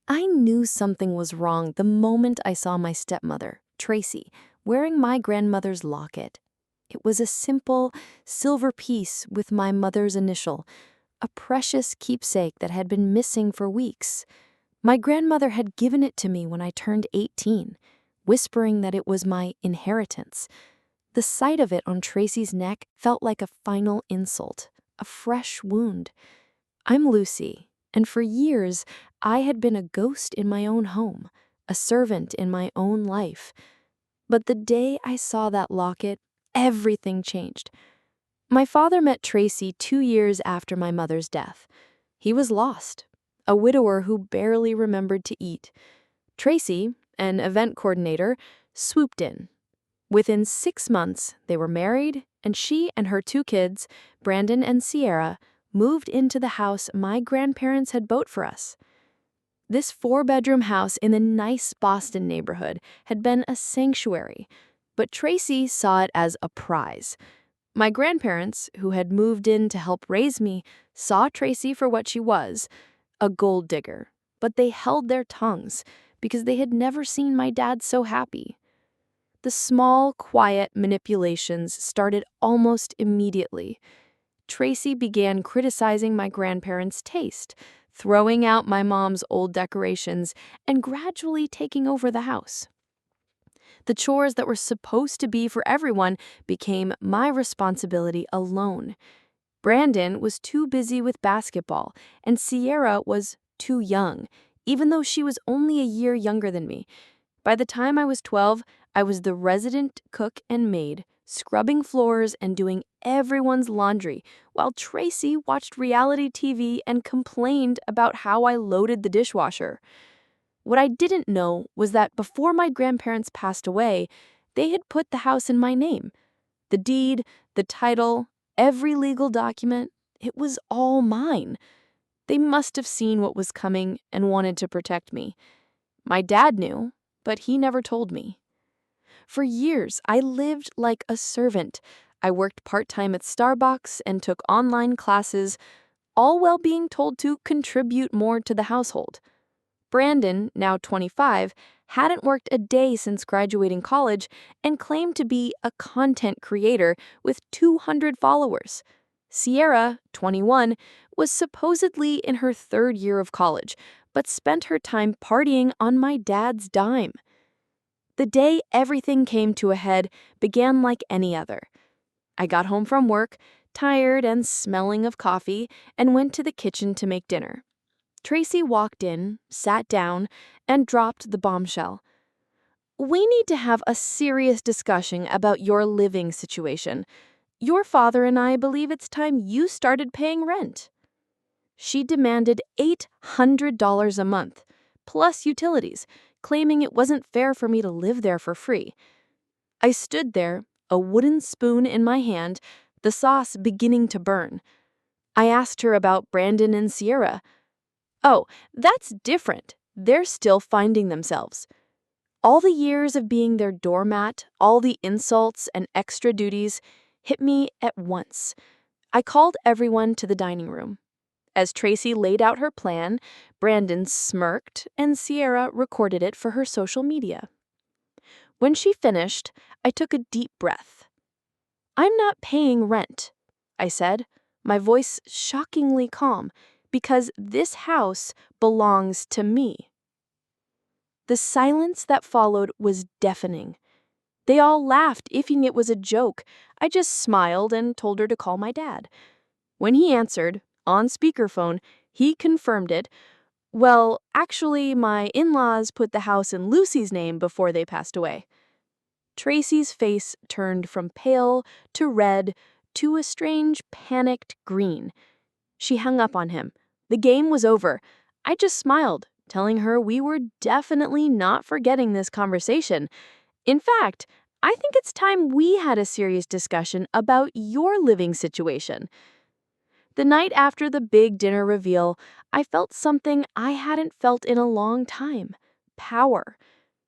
I knew something was wrong the moment I saw my stepmother, Tracy, wearing my grandmother's locket. It was a simple, silver piece with my mother's initial, a precious keepsake that had been missing for weeks. My grandmother had given it to me when I turned 18, whispering that it was my inheritance. The sight of it on Tracy's neck felt like a final insult, a fresh wound. I'm Lucy, and for years I had been a ghost in my own home, a servant in my own life. But the day I saw that locket, everything changed. My father met Tracy 2 years after my mother's death. He was lost, a widower who barely remembered to eat. Tracy, an event coordinator, swooped in. Within 6 months, they were married, and she and her 2 kids, Brandon and Sierra, moved into the house my grandparents had bought for us. This 4-bedroom house in a nice Boston neighborhood had been a sanctuary, but Tracy saw it as a prize. My grandparents, who had moved in to help raise me, saw Tracy for what she was, a gold digger, but they held their tongues because they had never seen my dad so happy. The small, quiet manipulations started almost immediately. Tracy began criticizing my grandparents' taste, throwing out my mom's old decorations, and gradually taking over the house. The chores that were supposed to be for everyone became my responsibility alone. Brandon was too busy with basketball, and Sierra was too young, even though she was only a year younger than me. By the time I was 12, I was the resident cook and maid, scrubbing floors and doing everyone's laundry, while Tracy watched reality TV and complained about how I loaded the dishwasher. What I didn't know was that before my grandparents passed away, they had put the house in my name. The deed, the title, every legal document, it was all mine. They must have seen what was coming and wanted to protect me. My dad knew, but he never told me. For years, I lived like a servant. I worked part-time at Starbucks and took online classes, all while being told to contribute more to the household. Brandon, now 25, hadn't worked a day since graduating college and claimed to be a content creator with 200 followers. Sierra, 21, was supposedly in her 3rd year of college, but spent her time partying on my dad's dime. The day everything came to a head began like any other. I got home from work, tired and smelling of coffee, and went to the kitchen to make dinner. Tracy walked in, sat down, and dropped the bombshell. "We need to have a serious discussion about your living situation. Your father and I believe it's time you started paying rent." She demanded $800 a month, plus utilities, claiming it wasn't fair for me to live there for free. I stood there, a wooden spoon in my hand, the sauce beginning to burn. I asked her about Brandon and Sierra. "Oh, that's different. They're still finding themselves." All the years of being their doormat, all the insults and extra duties, hit me at once. I called everyone to the dining room. As Tracy laid out her plan, Brandon smirked and Sierra recorded it for her social media. When she finished, I took a deep breath. "I'm not paying rent," I said, my voice shockingly calm, "because this house belongs to me." The silence that followed was deafening. They all laughed, thinking it was a joke. I just smiled and told her to call my dad. When he answered, on speakerphone, he confirmed it. "Well, actually, my in-laws put the house in Lucy's name before they passed away." Tracy's face turned from pale to red to a strange, panicked green. She hung up on him. The game was over. I just smiled, telling her we were definitely not forgetting this conversation. In fact, I think it's time we had a serious discussion about your living situation. The night after the big dinner reveal, I felt something I hadn't felt in a long time: power.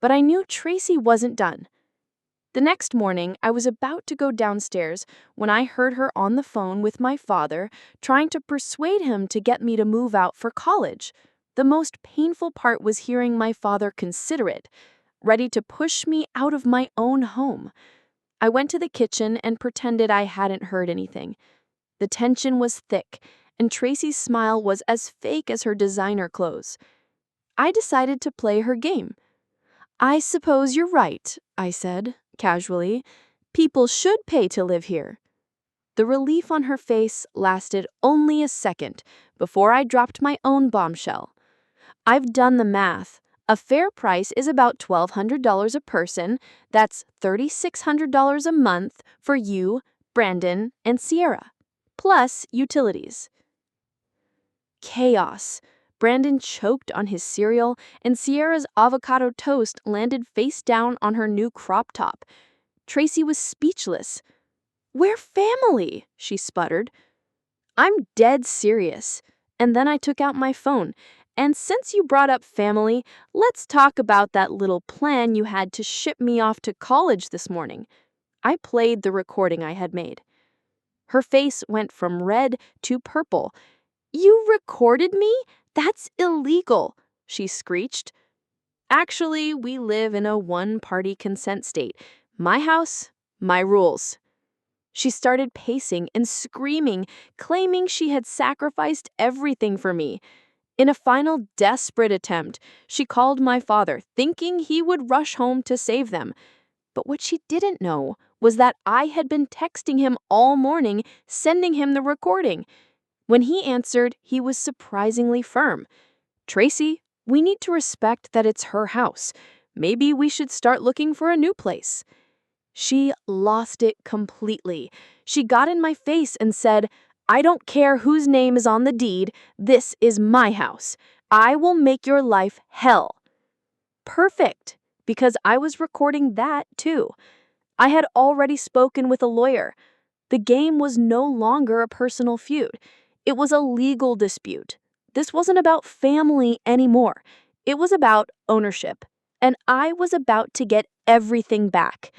But I knew Tracy wasn't done. The next morning, I was about to go downstairs when I heard her on the phone with my father, trying to persuade him to get me to move out for college. The most painful part was hearing my father consider it, ready to push me out of my own home. I went to the kitchen and pretended I hadn't heard anything. The tension was thick, and Tracy's smile was as fake as her designer clothes. I decided to play her game. "I suppose you're right," I said, casually. "People should pay to live here." The relief on her face lasted only a second before I dropped my own bombshell. "I've done the math. A fair price is about $1,200 a person. That's $3,600 a month for you, Brandon, and Sierra, plus utilities." Chaos. Brandon choked on his cereal, and Sierra's avocado toast landed face down on her new crop top. Tracy was speechless. "We're family," she sputtered. "I'm dead serious." And then I took out my phone. "And since you brought up family, let's talk about that little plan you had to ship me off to college this morning." I played the recording I had made. Her face went from red to purple. "You recorded me? That's illegal," she screeched. "Actually, we live in a one-party consent state. My house, my rules." She started pacing and screaming, claiming she had sacrificed everything for me. In a final desperate attempt, she called my father, thinking he would rush home to save them. But what she didn't know was that I had been texting him all morning, sending him the recording. When he answered, he was surprisingly firm. "Tracy, we need to respect that it's her house. Maybe we should start looking for a new place." She lost it completely. She got in my face and said, "I don't care whose name is on the deed. This is my house. I will make your life hell." Perfect, because I was recording that too. I had already spoken with a lawyer. The game was no longer a personal feud. It was a legal dispute. This wasn't about family anymore. It was about ownership. And I was about to get everything back.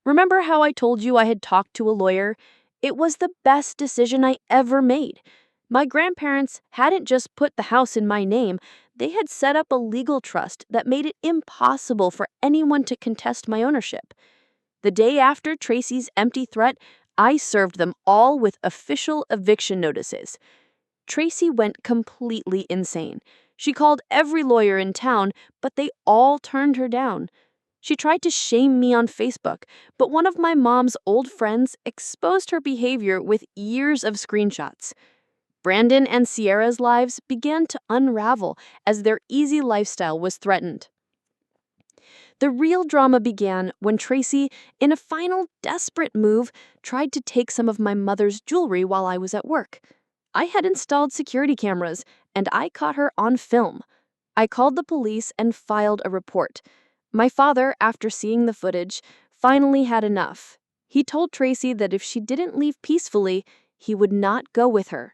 Remember how I told you I had talked to a lawyer? It was the best decision I ever made. My grandparents hadn't just put the house in my name, they had set up a legal trust that made it impossible for anyone to contest my ownership. The day after Tracy's empty threat, I served them all with official eviction notices. Tracy went completely insane. She called every lawyer in town, but they all turned her down. She tried to shame me on Facebook, but one of my mom's old friends exposed her behavior with years of screenshots. Brandon and Sierra's lives began to unravel as their easy lifestyle was threatened. The real drama began when Tracy, in a final desperate move, tried to take some of my mother's jewelry while I was at work. I had installed security cameras, and I caught her on film. I called the police and filed a report. My father, after seeing the footage, finally had enough. He told Tracy that if she didn't leave peacefully, he would not go with her.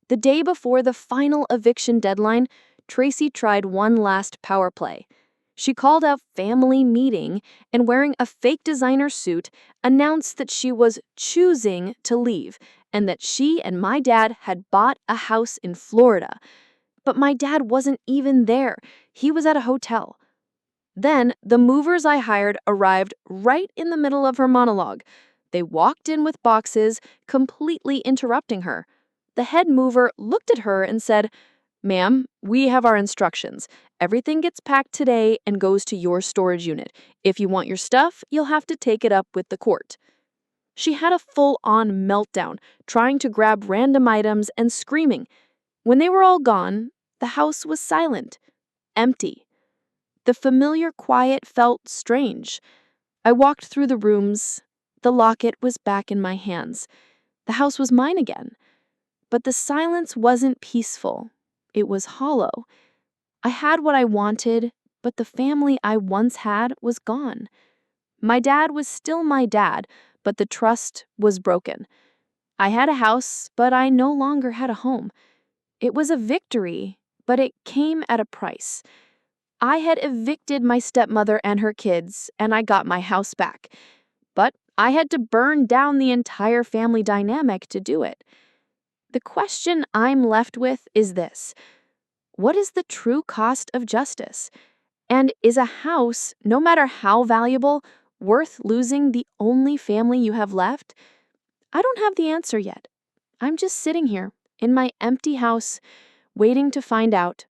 The day before the final eviction deadline, Tracy tried one last power play. She called a family meeting and, wearing a fake designer suit, announced that she was choosing to leave and that she and my dad had bought a house in Florida. But my dad wasn't even there. He was at a hotel. Then, the movers I hired arrived right in the middle of her monologue. They walked in with boxes, completely interrupting her. The head mover looked at her and said, "Ma'am, we have our instructions. Everything gets packed today and goes to your storage unit. If you want your stuff, you'll have to take it up with the court." She had a full-on meltdown, trying to grab random items and screaming. When they were all gone, the house was silent, empty. The familiar quiet felt strange. I walked through the rooms. The locket was back in my hands. The house was mine again. But the silence wasn't peaceful. It was hollow. I had what I wanted, but the family I once had was gone. My dad was still my dad, but the trust was broken. I had a house, but I no longer had a home. It was a victory, but it came at a price. I had evicted my stepmother and her kids, and I got my house back. But I had to burn down the entire family dynamic to do it. The question I'm left with is this: What is the true cost of justice? And is a house, no matter how valuable, worth losing the only family you have left? I don't have the answer yet. I'm just sitting here in my empty house, waiting to find out.